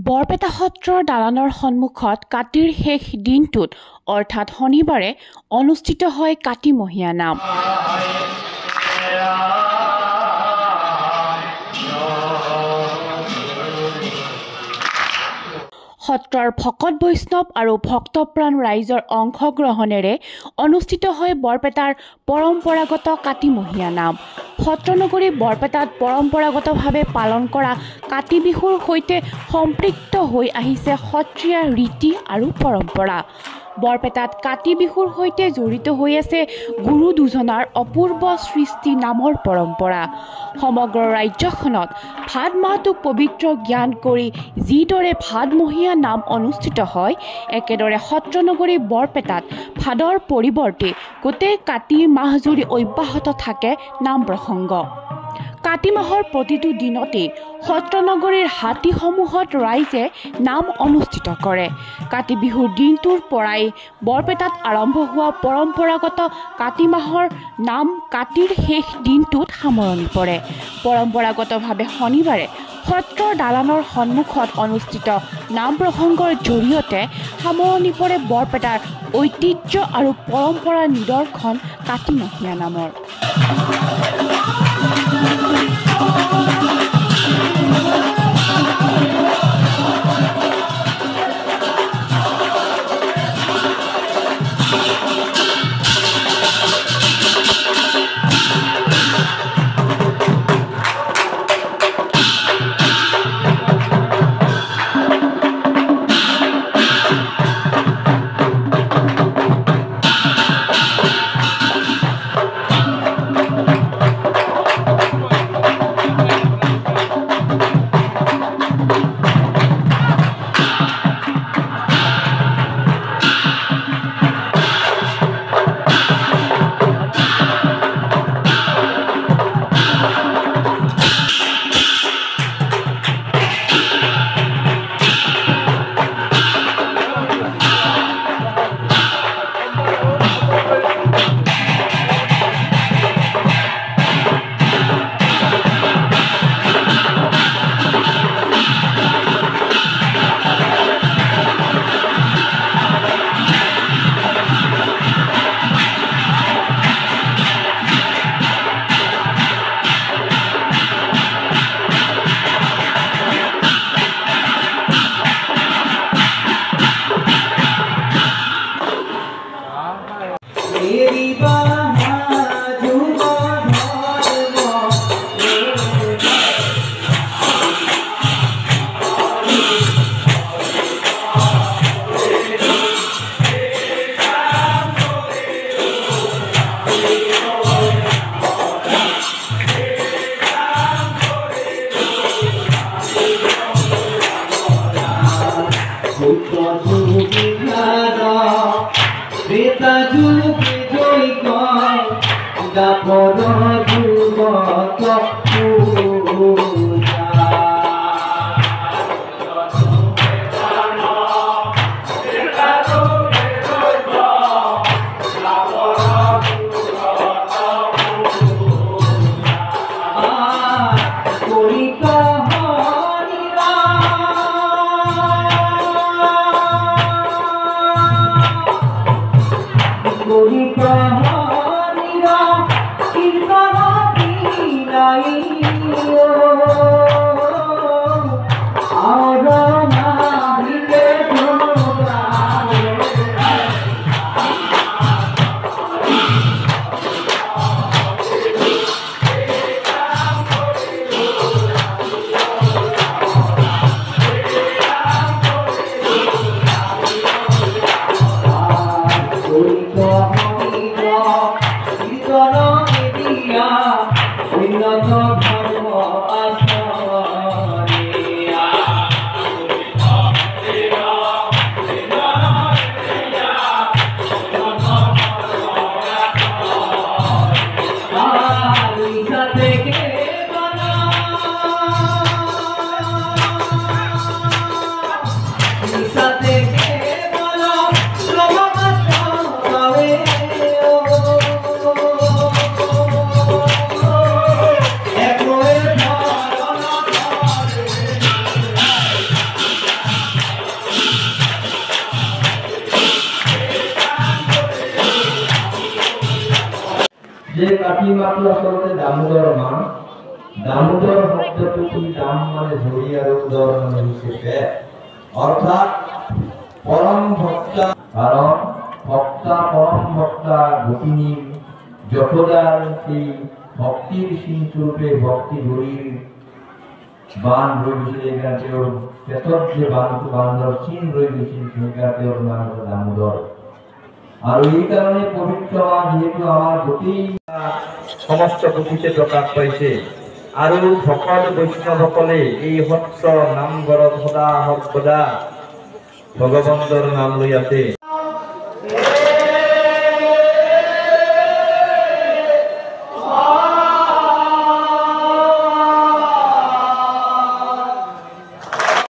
বৰপেটা সত্ৰৰ দালানৰ সন্মুখত কাতিৰ শেষ দিনটোত অৰ্থাৎ শনিবাৰে অনুষ্ঠিত হয় কাতিমহীয়া নাম। সত্ৰৰ ভকত বৈষ্ণৱ আৰু ভক্তপ্ৰাণ ৰাইজৰ অংশগ্ৰহণেৰে অনুষ্ঠিত হয় বৰপেটাৰ পৰম্পৰাগত কাতিমহীয়া নাম। সত্ৰনগৰী বৰপেটাত পৰম্পৰাগতভাৱে পালন কৰা কাতি বিহুৰ সৈতে সম্পৃক্ত হৈ আহিছে সত্ৰীয়া ৰীতি আৰু পৰম্পৰা। বৰপেটাত কাতি বিহুৰ সৈতে জড়িত হৈ আছে গুৰু দুজনাৰ অপূৰ্ব সৃষ্টি নামৰ পৰম্পৰা। সমগ্ৰ ৰাজ্যখনত ভাদ মাহটোক পবিত্ৰ জ্ঞান কৰি যিদৰে ভাদমহীয়া নাম অনুষ্ঠিত হয়, একেদৰে সত্ৰনগৰী বৰপেটাত ভাদৰ পৰিৱৰ্তে গোটেই কাতি মাহজুৰি অব্যাহত থাকে নাম প্ৰসংগ। কাতি মাহৰ প্ৰতিটো দিনতেই সত্ৰনগৰীৰ হাতীসমূহত ৰাইজে নাম অনুষ্ঠিত কৰে। কাতি বিহুৰ দিনটোৰ পৰাই বৰপেটাত আৰম্ভ হোৱা পৰম্পৰাগত কাতি মাহৰ নাম কাতিৰ শেষ দিনটোত সামৰণি পৰে। পৰম্পৰাগতভাৱে শনিবাৰে সত্ৰৰ দালানৰ সন্মুখত অনুষ্ঠিত নাম প্ৰসংগৰ জৰিয়তে সামৰণি পৰে বৰপেটাৰ ঐতিহ্য আৰু পৰম্পৰাৰ নিদৰ্শন কাতিমহীয়া নামৰ। Gori Prahani Ra Kirtana যে কাটি মাতো আচলতে দামোদৰ মা দামোদৰ শব্দটো কি দাম মানে ধৰি আৰু উদৰ মানে হৈছে পেট অৰ্থাৎ পৰম ভক্তা কাৰণ ভক্তা পরম ভক্তা গোপিনী যশোদার সেই ভক্তির সিংস্বরূপে ভক্তি ধরির বান রয়ে গেছিল এখানে ওর পেটত যে বান্ধর চিন রয়ে গেছিল সেখানে ওর নাম হলো দামোদর আর এই কারণে পবিত্র মা যেহেতু আমার গোটেই সমস্ত গতিতে প্রকাশ পাইছে আৰু ভকত বৈষ্ণৱসকলে এই সত্ৰ নামঘৰত সদা সৰ্বদা ভগৱন্তৰ নাম লৈ আছে।